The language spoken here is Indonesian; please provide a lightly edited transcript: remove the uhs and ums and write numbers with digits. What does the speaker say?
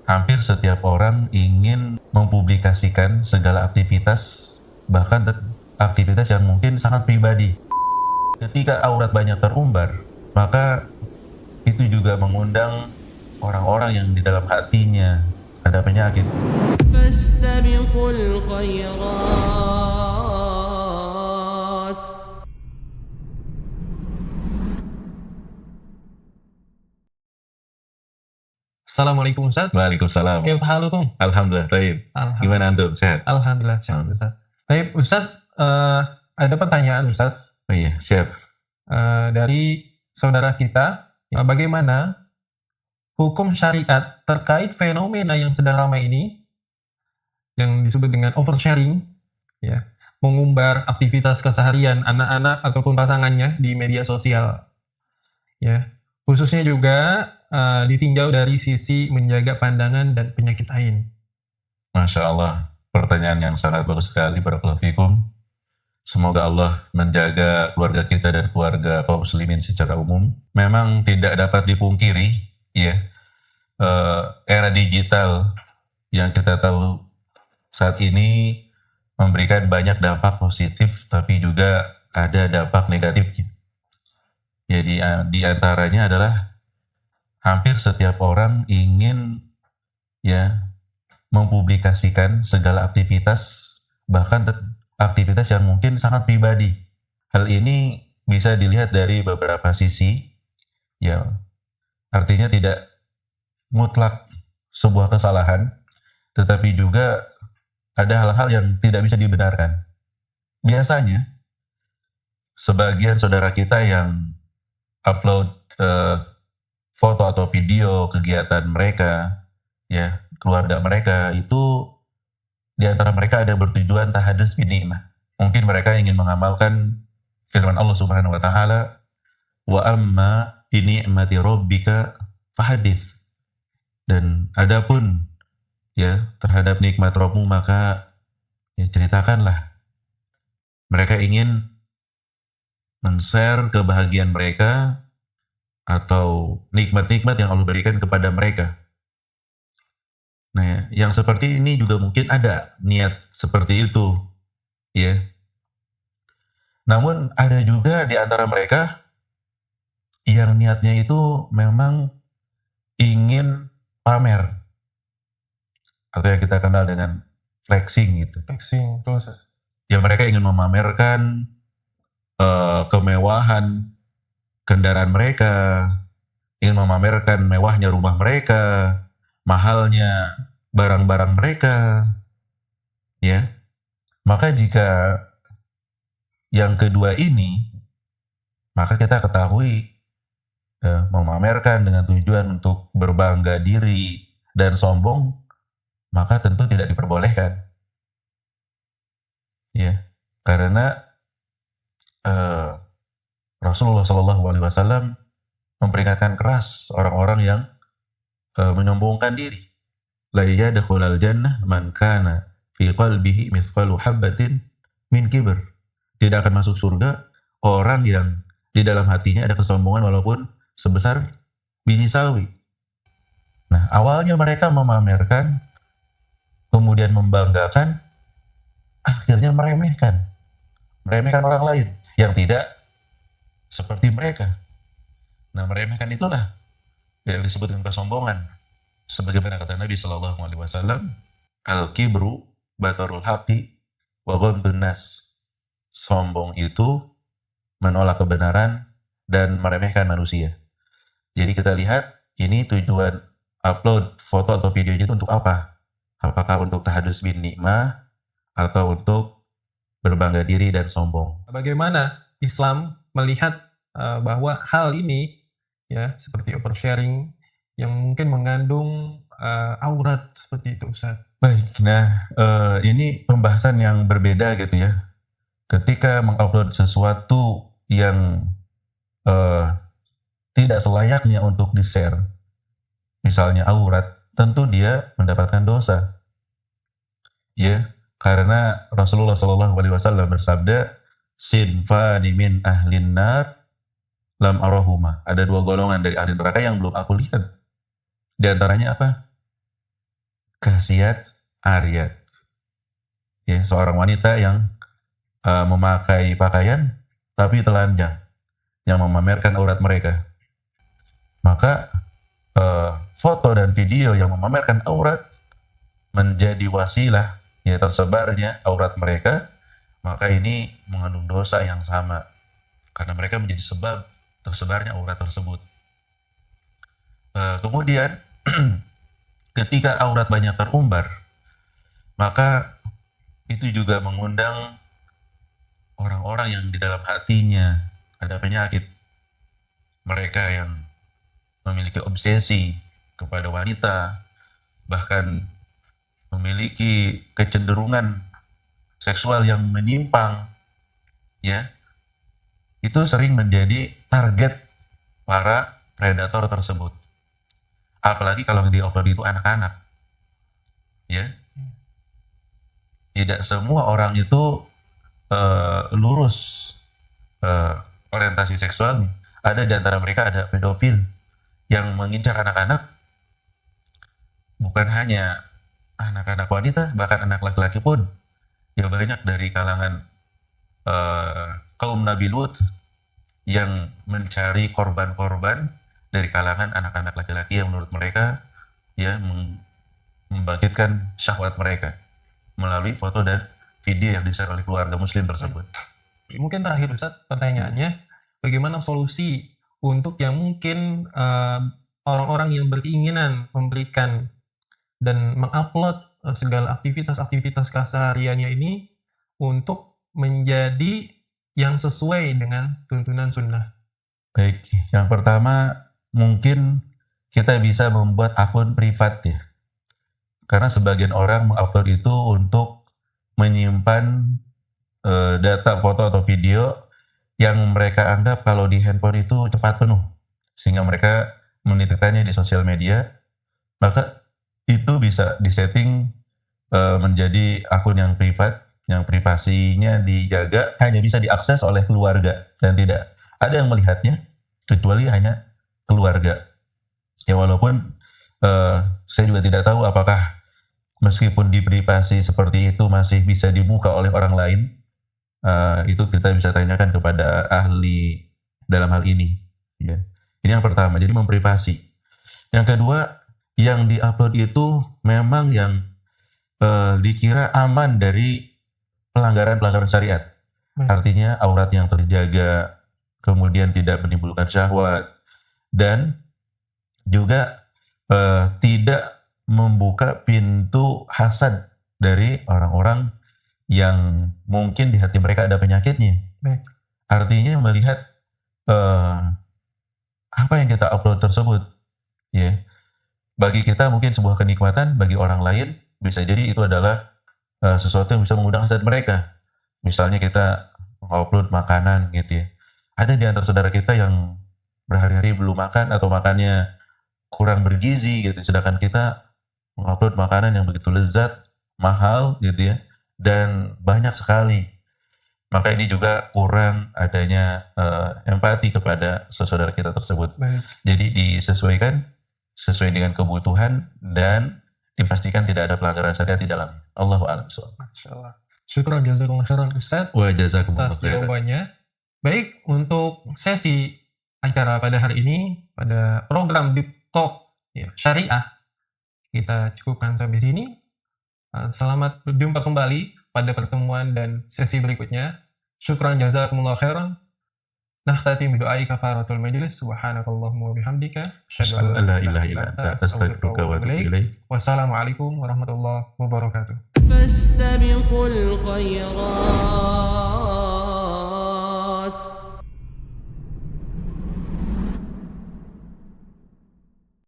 Hampir setiap orang ingin mempublikasikan segala aktivitas, bahkan aktivitas yang mungkin sangat pribadi. Ketika aurat banyak terumbar, maka itu juga mengundang orang-orang yang di dalam hatinya ada penyakit. فاستبقوا الخيرات. Assalamualaikum Ustaz. Waalaikumsalam. Kayak halukum? Alhamdulillah, baik. Gimana antum? Sehat? Alhamdulillah sehat Ustaz. Baik Ustaz, ada pertanyaan Ustaz Oh iya, siap. dari saudara kita. Bagaimana hukum syariat terkait fenomena yang sedang ramai ini yang disebut dengan oversharing, ya, mengumbar aktivitas keseharian anak-anak ataupun pasangannya di media sosial, ya, khususnya juga ditinjau dari sisi menjaga pandangan dan penyakit ain. Masya Allah, pertanyaan yang sangat bagus sekali. Barakallahu fikum. Semoga Allah menjaga keluarga kita dan keluarga kaum muslimin secara umum. Memang tidak dapat dipungkiri, ya, era digital yang kita tahu saat ini memberikan banyak dampak positif, tapi juga ada dampak negatifnya. Jadi di antaranya adalah hampir setiap orang ingin, ya, mempublikasikan segala aktivitas, bahkan aktivitas yang mungkin sangat pribadi. Hal ini bisa dilihat dari beberapa sisi, ya, artinya tidak mutlak sebuah kesalahan, tetapi juga ada hal-hal yang tidak bisa dibenarkan. Biasanya, sebagian saudara kita yang upload foto atau video kegiatan mereka, ya, keluarga mereka, itu di antara mereka ada bertujuan tahadus bin ni'mah. Mungkin mereka ingin mengamalkan firman Allah Subhanahu wa taala, wa amma bi ni'mati rabbika fahadits. Dan adapun, ya, terhadap nikmat Rabbmu maka, ya, ceritakanlah. Mereka ingin men-share kebahagiaan mereka atau nikmat-nikmat yang Allah berikan kepada mereka. Nah, yang seperti ini juga mungkin ada niat seperti itu, ya. Namun ada juga di antara mereka yang niatnya itu memang ingin pamer, atau yang kita kenal dengan flexing gitu. Flexing, betul Ustaz. Ya, mereka ingin memamerkan kemewahan kendaraan mereka, ingin memamerkan mewahnya rumah mereka, mahalnya barang-barang mereka, ya. Maka jika yang kedua ini, maka kita ketahui memamerkan dengan tujuan untuk berbangga diri dan sombong, maka tentu tidak diperbolehkan, ya, karena Rasulullah SAW memperingatkan keras orang-orang yang menyombongkan diri. La yadkhulul jannah man kana fi qalbihi mithqalu habbatin min kibr. Tidak akan masuk surga orang yang di dalam hatinya ada kesombongan walaupun sebesar biji sawi. Nah, awalnya mereka memamerkan, kemudian membanggakan, akhirnya meremehkan orang lain yang tidak seperti mereka. Nah, meremehkan itulah yang disebut dengan kesombongan. Sebagaimana kata Nabi Shallallahu Alaihi Wasallam, al-kibru batarul haqi wa ghamdun nas. Sombong itu menolak kebenaran dan meremehkan manusia. Jadi kita lihat ini tujuan upload foto atau video itu untuk apa? Apakah untuk tahadus bin ni'mah atau untuk berbangga diri dan sombong? Bagaimana Islam melihat bahwa hal ini, ya, seperti oversharing yang mungkin mengandung aurat seperti itu Ustaz? Baik, nah ini pembahasan yang berbeda gitu ya. Ketika mengupload sesuatu yang tidak selayaknya untuk di-share, misalnya aurat, tentu dia mendapatkan dosa. Ya, karena Rasulullah SAW bersabda, sinfani min ahlin nar lam arahuma. Ada dua golongan dari ahli neraka yang belum aku lihat. Di antaranya apa? Khasiat Ariyat. Ya, seorang wanita yang memakai pakaian tapi telanjang, yang memamerkan aurat mereka. Maka foto dan video yang memamerkan aurat menjadi wasilah ya tersebarnya aurat mereka, maka ini mengandung dosa yang sama karena mereka menjadi sebab tersebarnya aurat tersebut. Kemudian ketika aurat banyak terumbar, maka itu juga mengundang orang-orang yang di dalam hatinya ada penyakit, mereka yang memiliki obsesi kepada wanita, bahkan memiliki kecenderungan seksual yang menyimpang, ya, itu sering menjadi target para predator tersebut. Apalagi kalau yang di-upload itu anak-anak, ya. Tidak semua orang itu lurus orientasi seksualnya. Ada di antara mereka ada pedofil yang mengincar anak-anak, bukan hanya anak-anak wanita, bahkan anak laki-laki pun. Ya banyak dari kalangan kaum Nabi Lut yang mencari korban-korban dari kalangan anak-anak laki-laki yang menurut mereka ya membangkitkan syahwat mereka melalui foto dan video yang di-share oleh keluarga muslim tersebut. Mungkin terakhir Ustadz, pertanyaannya, bagaimana solusi untuk yang mungkin orang-orang yang berkeinginan memberikan dan mengupload segala aktivitas-aktivitas kesehariannya ini untuk menjadi yang sesuai dengan tuntunan sunnah? Baik, yang pertama mungkin kita bisa membuat akun privat ya. Karena sebagian orang mengupload itu untuk menyimpan data foto atau video yang mereka anggap kalau di handphone itu cepat penuh, sehingga mereka menitipkannya di sosial media. Maka itu bisa disetting menjadi akun yang privat, yang privasinya dijaga, hanya bisa diakses oleh keluarga dan tidak ada yang melihatnya kecuali hanya keluarga. Ya walaupun saya juga tidak tahu apakah meskipun di privasi seperti itu masih bisa dibuka oleh orang lain. Itu kita bisa tanyakan kepada ahli dalam hal ini. Ya. Ini yang pertama, jadi memprivasi. Yang kedua, yang diupload itu memang yang dikira aman dari pelanggaran-pelanggaran syariat. Artinya aurat yang terjaga, kemudian tidak menimbulkan syahwat, dan juga tidak membuka pintu hasad dari orang-orang yang mungkin di hati mereka ada penyakitnya. Artinya melihat apa yang kita upload tersebut, ya, bagi kita mungkin sebuah kenikmatan, bagi orang lain bisa jadi itu adalah sesuatu yang bisa mengundang hasad mereka. Misalnya kita upload makanan gitu ya, ada di antara saudara kita yang berhari-hari belum makan atau makannya kurang bergizi gitu, sedangkan kita mengupload makanan yang begitu lezat, mahal gitu ya, dan banyak sekali. Maka ini juga kurang adanya empati kepada saudara kita tersebut. Jadi disesuaikan sesuai dengan kebutuhan dan dipastikan tidak ada pelanggaran syariat di dalam. Allahu a'lam bishawab. Masyaallah. Syukran jazakumullah khairan Ustaz Wa jazakumullah atas khairan. jawabannya. Baik, untuk sesi acara pada hari ini, pada program Deep Talk ya, Syariah, kita cukupkan sampai sini. Selamat berjumpa kembali pada pertemuan dan sesi berikutnya. Syukran jazakumullah khairan. Nahtati bidu'ai kafaratul majlis. Subhanakallahumma wa bihamdika. Asyhadu an la ilaha illa anta astaghfiruka wa atubu ilaik. Wassalamualaikum warahmatullahi wabarakatuh. فاستبقوا الخيرات